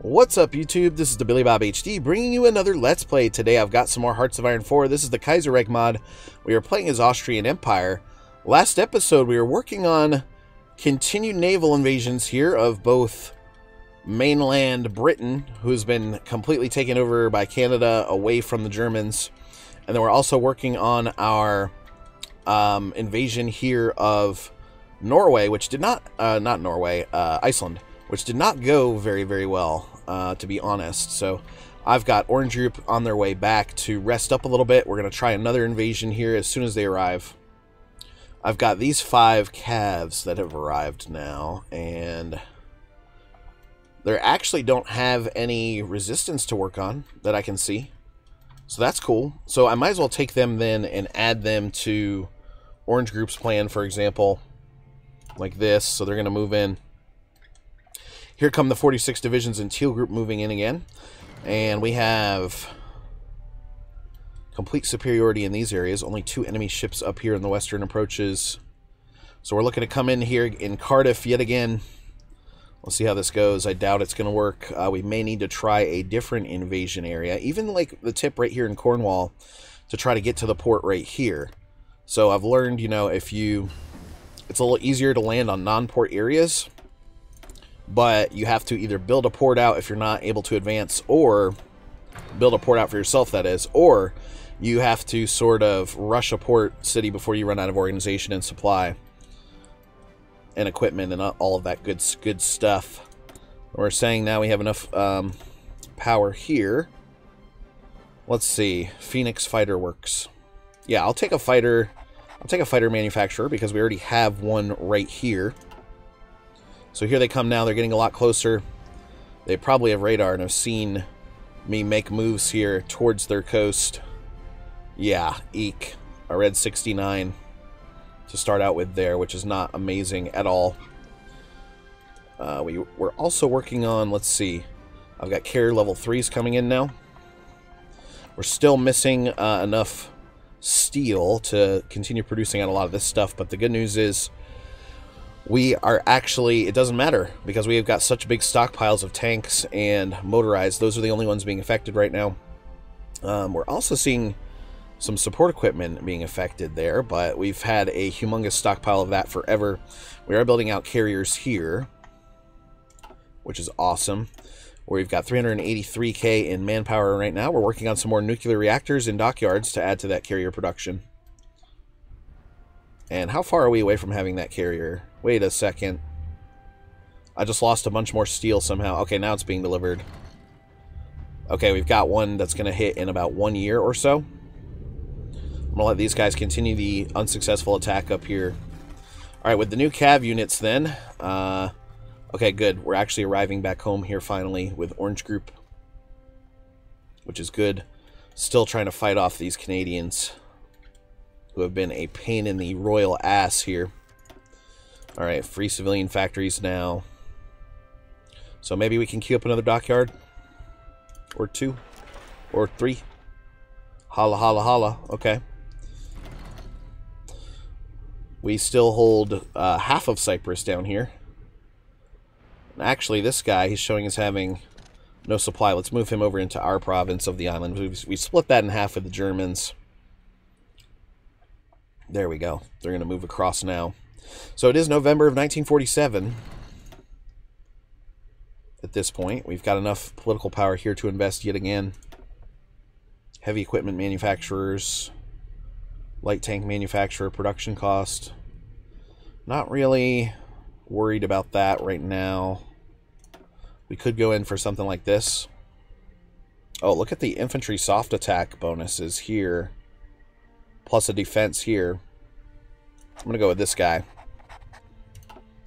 What's up, YouTube? This is the Billy Bob HD bringing you another Let's Play. Today I've got some more Hearts of Iron 4. This is the KaiserReich mod. We are playing as Austrian Empire. Last episode we were working on continued naval invasions here of both mainland Britain, who's been completely taken over by Canada away from the Germans. And then we're also working on our invasion here of Norway, which did not, Iceland, which did not go very, very well, to be honest. So I've got Orange Group on their way back to rest up a little bit. We're going to try another invasion here as soon as they arrive. I've got these 5 calves that have arrived now, and they actually don't have any resistance to work on that I can see. So that's cool. So I might as well take them then and add them to Orange Group's plan, for example, like this. So they're going to move in. Here come the 46 divisions in Teal Group moving in again. And we have complete superiority in these areas. Only 2 enemy ships up here in the western approaches. So we're looking to come in here in Cardiff yet again. We'll see how this goes. I doubt it's going to work. We may need to try a different invasion area. Even like the tip right here in Cornwall to try to get to the port right here. So I've learned, you know, it's a little easier to land on non-port areas. But you have to either build a port out if you're not able to advance, or build a port out for yourself, that is, or you have to sort of rush a port city before you run out of organization and supply and equipment and all of that good stuff. We're saying now we have enough power here. Let's see, Phoenix Fighter Works. Yeah, I'll take a fighter manufacturer because we already have one right here. So here they come now. They're getting a lot closer. They probably have radar and have seen me make moves here towards their coast. Yeah, eek. A red 69 to start out with there, which is not amazing at all. We're also working on, let's see, I've got carrier level 3s coming in now. We're still missing enough steel to continue producing out a lot of this stuff, but the good news is we are actually, it doesn't matter because we have got such big stockpiles of tanks and motorized. Those are the only ones being affected right now. We're also seeing some support equipment being affected there, but we've had a humongous stockpile of that forever. We are building out carriers here, which is awesome. We've got 383k in manpower right now. We're working on some more nuclear reactors in dockyards to add to that carrier production. And how far are we away from having that carrier? Wait a second. I just lost a bunch more steel somehow. Okay, now it's being delivered. Okay, we've got one that's going to hit in about 1 year or so. I'm going to let these guys continue the unsuccessful attack up here. Alright, with the new cav units then. Okay, good. We're actually arriving back home here finally with Orange Group, which is good. Still trying to fight off these Canadians, who have been a pain in the royal ass here. Alright, free civilian factories now. So maybe we can queue up another dockyard. Or 2. Or 3. Holla, holla, holla. Okay. We still hold half of Cyprus down here. And actually, this guy, he's showing us having no supply. Let's move him over into our province of the island. We split that in half with the Germans. There we go. They're going to move across now. So it is November of 1947. At this point, we've got enough political power here to invest yet again. Heavy equipment manufacturers, light tank manufacturer, production cost. Not really worried about that right now. We could go in for something like this. Oh, look at the infantry soft attack bonuses here. Plus a defense here. I'm going to go with this guy.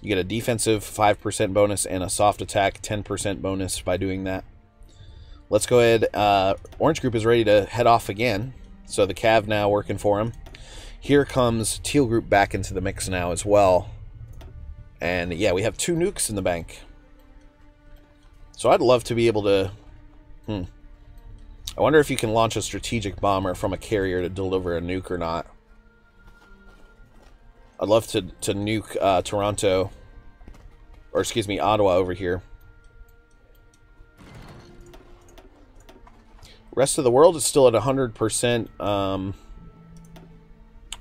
You get a defensive 5% bonus and a soft attack 10% bonus by doing that. Let's go ahead. Orange Group is ready to head off again. So the cav now working for him. Here comes Teal Group back into the mix now as well. And yeah, we have 2 nukes in the bank. So I'd love to be able to... I wonder if you can launch a strategic bomber from a carrier to deliver a nuke or not. I'd love to nuke Toronto, or excuse me, Ottawa over here. Rest of the world is still at 100%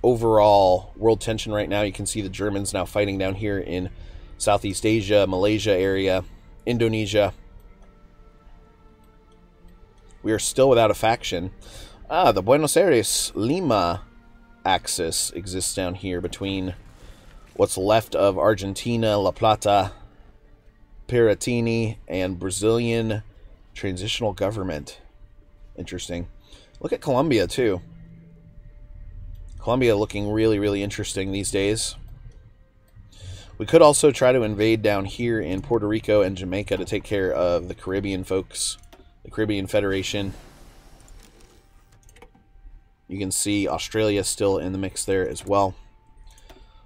overall world tension right now. You can see the Germans now fighting down here in Southeast Asia, Malaysia area, Indonesia. We are still without a faction. The Buenos Aires-Lima axis exists down here between what's left of Argentina, La Plata, Piratini, and Brazilian transitional government. Interesting. Look at Colombia, too. Colombia looking really, really interesting these days. We could also try to invade down here in Puerto Rico and Jamaica to take care of the Caribbean folks, the Caribbean Federation. You can see Australia still in the mix there as well.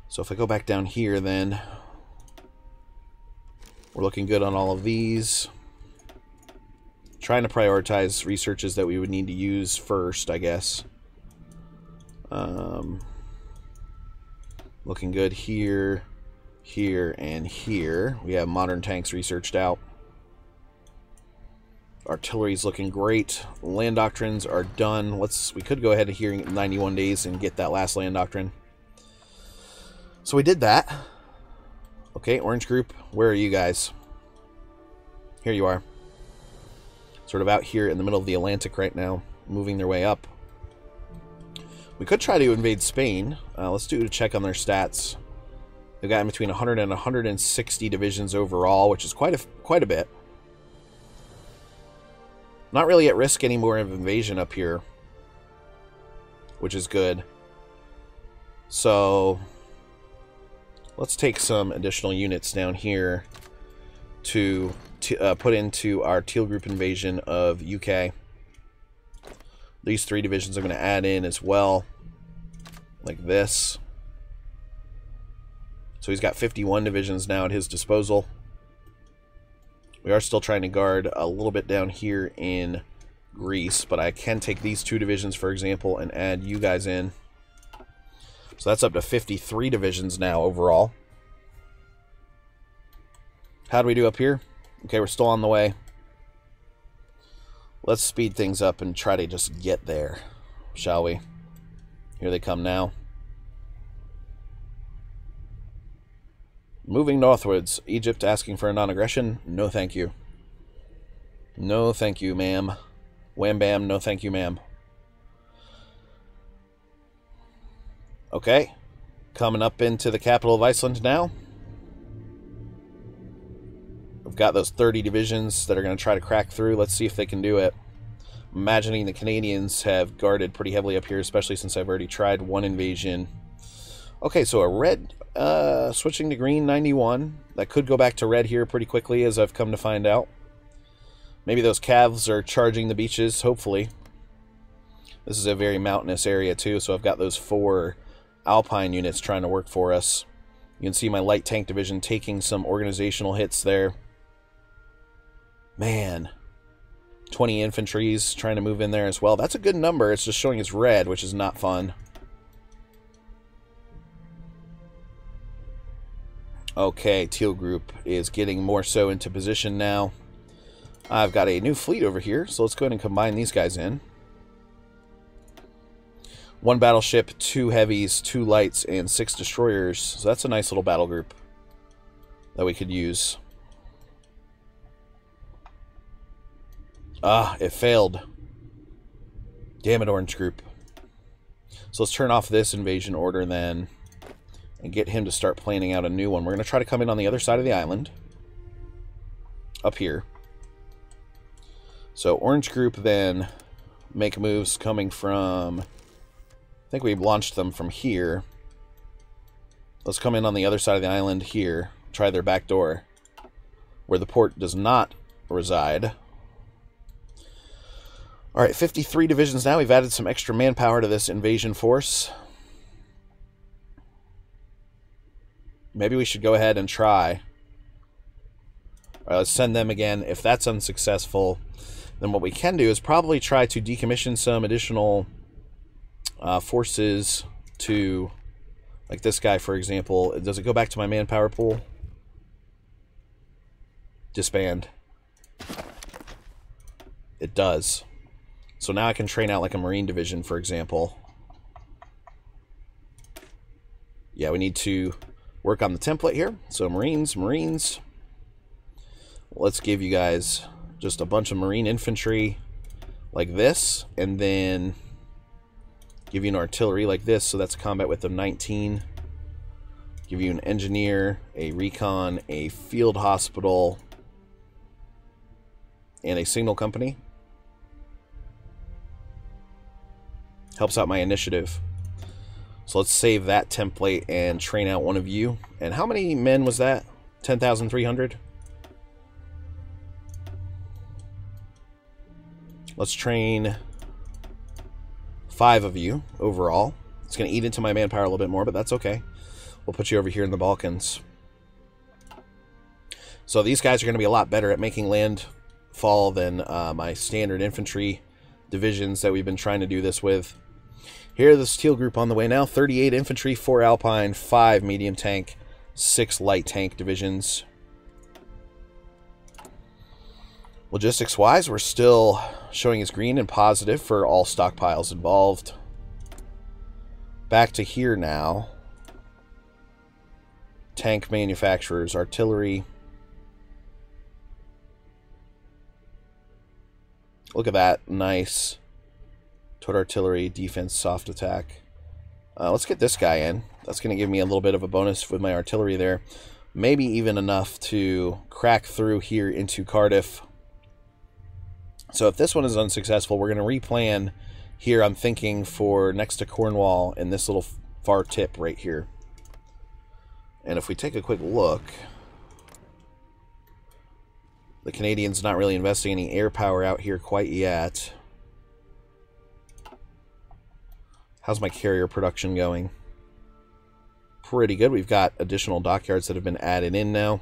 So if I go back down here, then we're looking good on all of these. Trying to prioritize researches that we would need to use first, I guess. Looking good here, here, and here. We have modern tanks researched out. Artillery's looking great. Land doctrines are done. We could go ahead here in 91 days and get that last land doctrine. So we did that. Okay, Orange Group, where are you guys? Here you are. Sort of out here in the middle of the Atlantic right now, moving their way up. We could try to invade Spain. Let's do a check on their stats. They've got in between 100 and 160 divisions overall, which is quite a bit. Not really at risk anymore of invasion up here, which is good. So let's take some additional units down here to put into our Teal Group invasion of UK. These 3 divisions I'm going to add in as well, like this. So he's got 51 divisions now at his disposal. We are still trying to guard a little bit down here in Greece, but I can take these 2 divisions, for example, and add you guys in. So that's up to 53 divisions now overall. How do we do up here? Okay, we're still on the way. Let's speed things up and try to just get there, shall we? Here they come now. Moving northwards. Egypt asking for a non-aggression. No thank you. No thank you, ma'am. Wham bam, no thank you, ma'am. Okay. Coming up into the capital of Iceland now. We've got those 30 divisions that are going to try to crack through. Let's see if they can do it. I'm imagining the Canadians have guarded pretty heavily up here, especially since I've already tried one invasion. Okay, so a red switching to green 91. That could go back to red here pretty quickly, as I've come to find out. Maybe those calves are charging the beaches, hopefully. This is a very mountainous area too, so I've got those 4 Alpine units trying to work for us. You can see my light tank division taking some organizational hits there. Man, 20 infantry's trying to move in there as well. That's a good number. It's just showing it's red, which is not fun. Okay, Teal Group is getting more so into position now. I've got a new fleet over here, so let's go ahead and combine these guys in. 1 battleship, 2 heavies, 2 lights, and 6 destroyers. So that's a nice little battle group that we could use. Ah, it failed. Damn it, Orange Group. So let's turn off this invasion order then and get him to start planning out a new one. We're going to try to come in on the other side of the island. Up here. So Orange Group then make moves coming from... I think we launched them from here. Let's come in on the other side of the island here. Try their back door, where the port does not reside. Alright, 53 divisions now. We've added some extra manpower to this invasion force. Maybe we should go ahead and try. Alright, let's send them again. If that's unsuccessful, then what we can do is probably try to decommission some additional forces to, like this guy, for example. Does it go back to my manpower pool? Disband. It does. So So now I can train out like a Marine division, for example. Yeah, we need to work on the template here. So Marines. Let's give you guys just a bunch of Marine infantry like this, and then give you an artillery like this, so that's combat width of 19. Give you an engineer, a recon, a field hospital, and a signal company. Helps out my initiative. So let's save that template and train out one of you. And how many men was that? 10,300? Let's train 5 of you overall. It's going to eat into my manpower a little bit more, but that's okay. We'll put you over here in the Balkans. So these guys are going to be a lot better at making landfall than my standard infantry divisions that we've been trying to do this with. Here, the steel group on the way now. 38 infantry, 4 alpine, 5 medium tank, 6 light tank divisions. Logistics-wise, we're still showing as green and positive for all stockpiles involved. Back to here now. Tank manufacturers, artillery. Look at that, nice. Towed artillery, defense, soft attack. Let's get this guy in. That's going to give me a little bit of a bonus with my artillery there. Maybe even enough to crack through here into Cardiff. So if this one is unsuccessful, we're going to replan here, I'm thinking, for next to Cornwall and this little far tip right here. And if we take a quick look, the Canadians not really investing any air power out here quite yet. How's my carrier production going? Pretty good. We've got additional dockyards that have been added in now.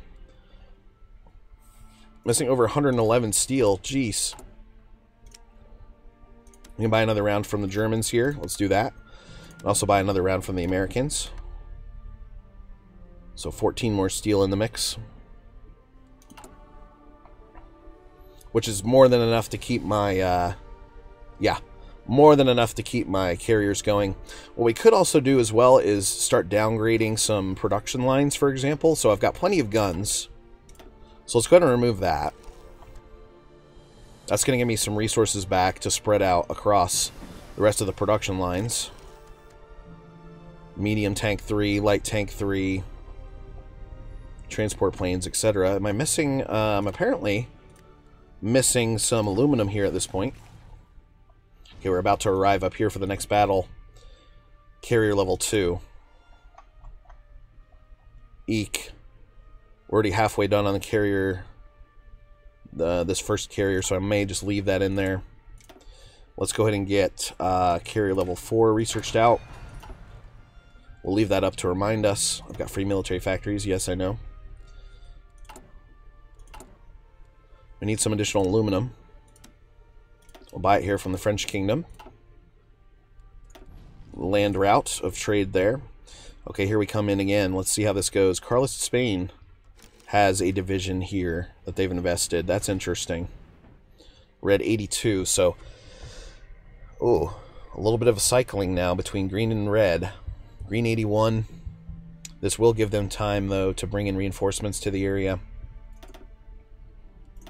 Missing over 111 steel. Jeez. We can buy another round from the Germans here. Let's do that. And also buy another round from the Americans. So 14 more steel in the mix. Which is more than enough to keep my, more than enough to keep my carriers going. What we could also do as well is start downgrading some production lines, for example. So I've got plenty of guns. So let's go ahead and remove that. That's going to give me some resources back to spread out across the rest of the production lines. Medium tank 3, light tank 3, transport planes, etc. Am I missing, apparently missing some aluminum here at this point. Okay, we're about to arrive up here for the next battle. Carrier level 2. Eek. We're already halfway done on the carrier, this first carrier, so I may just leave that in there. Let's go ahead and get carrier level 4 researched out. We'll leave that up to remind us. I've got free military factories, yes I know. We need some additional aluminum. We'll buy it here from the French Kingdom. Land route of trade there. Okay, here we come in again. Let's see how this goes. Carlos Spain has a division here that they've invested. That's interesting. Red 82, so a little bit of a cycling now between green and red. Green 81. This will give them time, though, to bring in reinforcements to the area.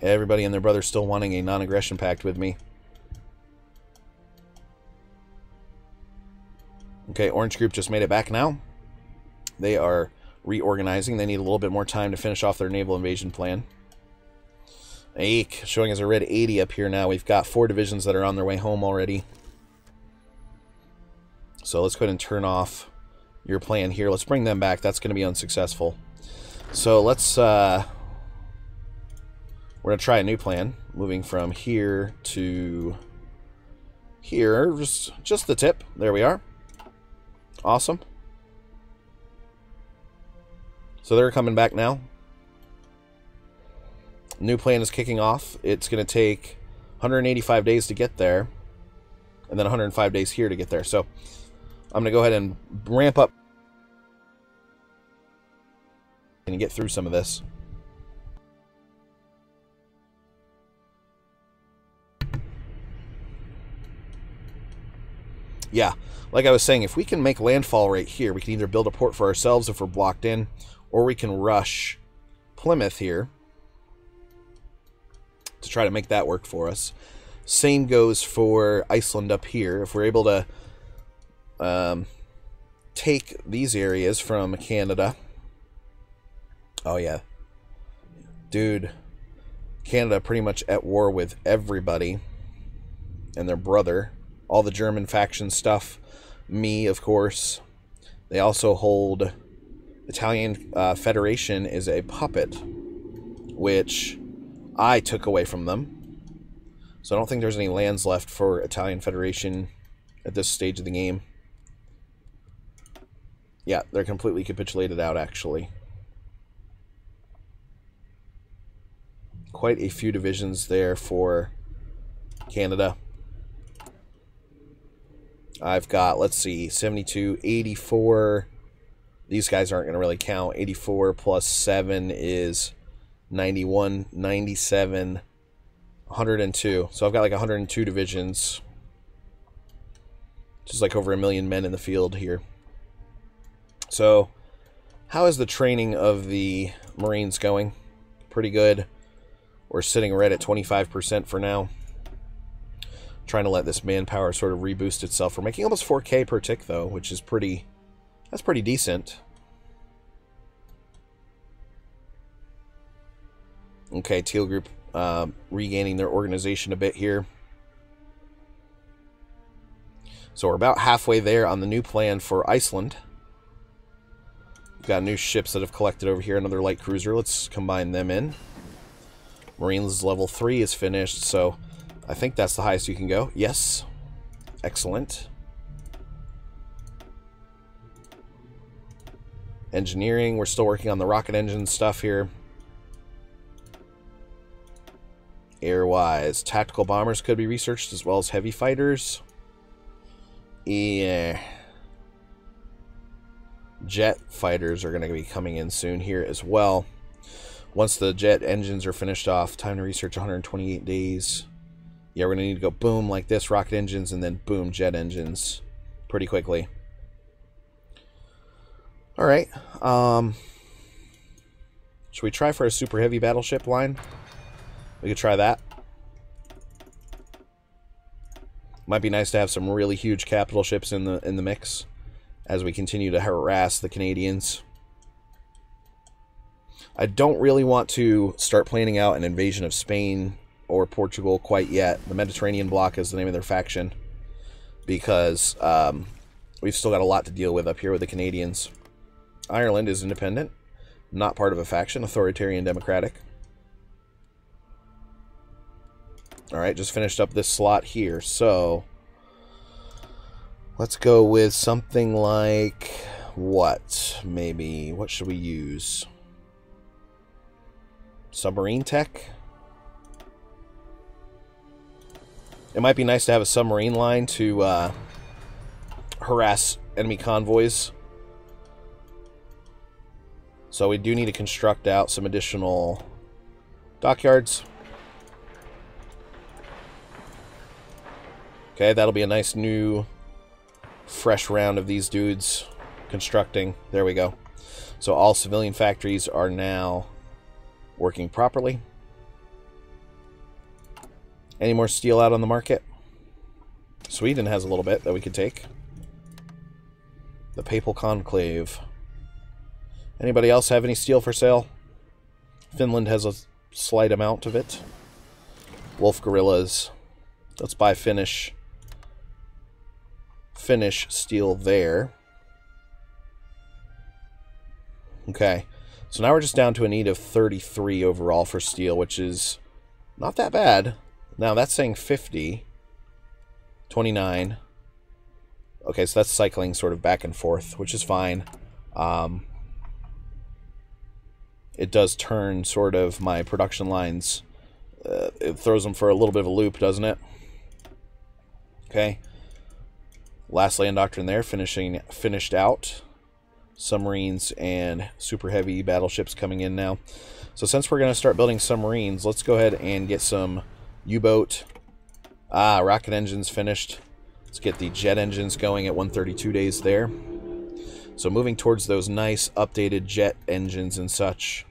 Everybody and their brother still wanting a non-aggression pact with me. Okay, Orange Group just made it back now. They are reorganizing. They need a little bit more time to finish off their naval invasion plan. Eek, showing us a red 80 up here now. We've got 4 divisions that are on their way home already. So let's go ahead and turn off your plan here. Let's bring them back. That's going to be unsuccessful. So let's, we're going to try a new plan. Moving from here to here. Just the tip. There we are. Awesome. So they're coming back now. New plan is kicking off. It's going to take 185 days to get there. And then 105 days here to get there. So I'm going to go ahead and ramp up and get through some of this. Yeah, like I was saying, if we can make landfall right here, we can either build a port for ourselves if we're blocked in, or we can rush Plymouth here to try to make that work for us. Same goes for Iceland up here. If we're able to take these areas from Canada. Oh, yeah. Dude, Canada pretty much at war with everybody and their brother. All the German faction stuff. Me, of course. They also hold... Italian Federation is a puppet, which I took away from them. So I don't think there's any lands left for Italian Federation at this stage of the game. Yeah, they're completely capitulated out, actually. Quite a few divisions there for Canada. I've got, let's see, 72, 84. These guys aren't going to really count. 84 plus 7 is 91, 97, 102. So I've got like 102 divisions. Just like over 1 million men in the field here. So, how is the training of the Marines going? Pretty good. We're sitting right at 25% for now. Trying to let this manpower sort of reboost itself. We're making almost 4K per tick, though, which is pretty... That's pretty decent. Okay, Teal Group regaining their organization a bit here. So we're about halfway there on the new plan for Iceland. We've got new ships that have collected over here. Another light cruiser. Let's combine them in. Marines level 3 is finished, so I think that's the highest you can go. Yes. Excellent. Engineering, we're still working on the rocket engine stuff here. Air-wise, tactical bombers could be researched as well as heavy fighters. Yeah. Jet fighters are going to be coming in soon here as well. Once the jet engines are finished off, time to research 128 days. Yeah, we're going to need to go boom like this, rocket engines, and then boom, jet engines pretty quickly. Alright, should we try for a super heavy battleship line? We could try that. Might be nice to have some really huge capital ships in the mix as we continue to harass the Canadians. I don't really want to start planning out an invasion of Spain or Portugal quite yet. The Mediterranean bloc is the name of their faction, because we've still got a lot to deal with up here with the Canadians. Ireland is independent, not part of a faction, authoritarian democratic. Alright, just finished up this slot here, so let's go with something like what? Maybe, what should we use? Submarine tech? It might be nice to have a submarine line to harass enemy convoys. So we do need to construct out some additional dockyards. Okay, that'll be a nice new fresh round of these dudes constructing. There we go. So all civilian factories are now working properly. Any more steel out on the market? Sweden has a little bit that we could take. The Papal Conclave. Anybody else have any steel for sale? Finland has a slight amount of it. Wolf Gorillas. Let's buy Finnish steel there. Okay. So now we're just down to a need of 33 overall for steel, which is not that bad. Now that's saying 50. 29. Okay, so that's cycling sort of back and forth, which is fine. It does turn sort of my production lines. It throws them for a little bit of a loop, doesn't it? Okay. Last land doctrine there, finished out. Submarines and super heavy battleships coming in now. So since we're going to start building submarines, let's go ahead and get some U-boat. Rocket engines finished. Let's get the jet engines going at 132 days there. So moving towards those nice updated jet engines and such.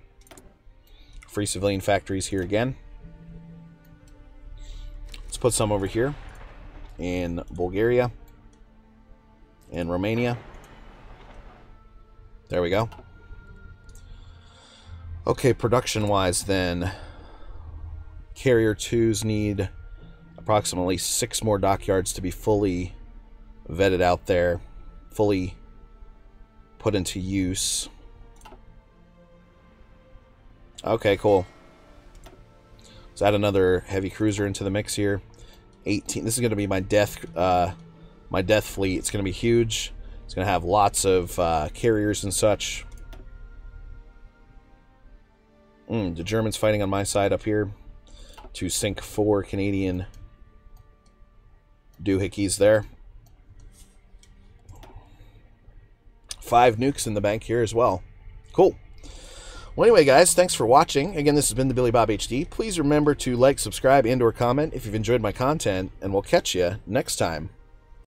Free civilian factories here again. Let's put some over here in Bulgaria and Romania. There we go. Okay, production-wise then, Carrier 2s need approximately 6 more dockyards to be fully vetted out there, fully put into use. Okay, cool. Let's add another heavy cruiser into the mix here. 18. This is going to be my death fleet. It's going to be huge. It's going to have lots of carriers and such. The Germans fighting on my side up here to sink 4 Canadian doohickeys there. 5 nukes in the bank here as well. Cool. Well, anyway, guys, thanks for watching. Again, this has been the Billy Bob HD. Please remember to like, subscribe, and/or comment if you've enjoyed my content, and we'll catch you next time.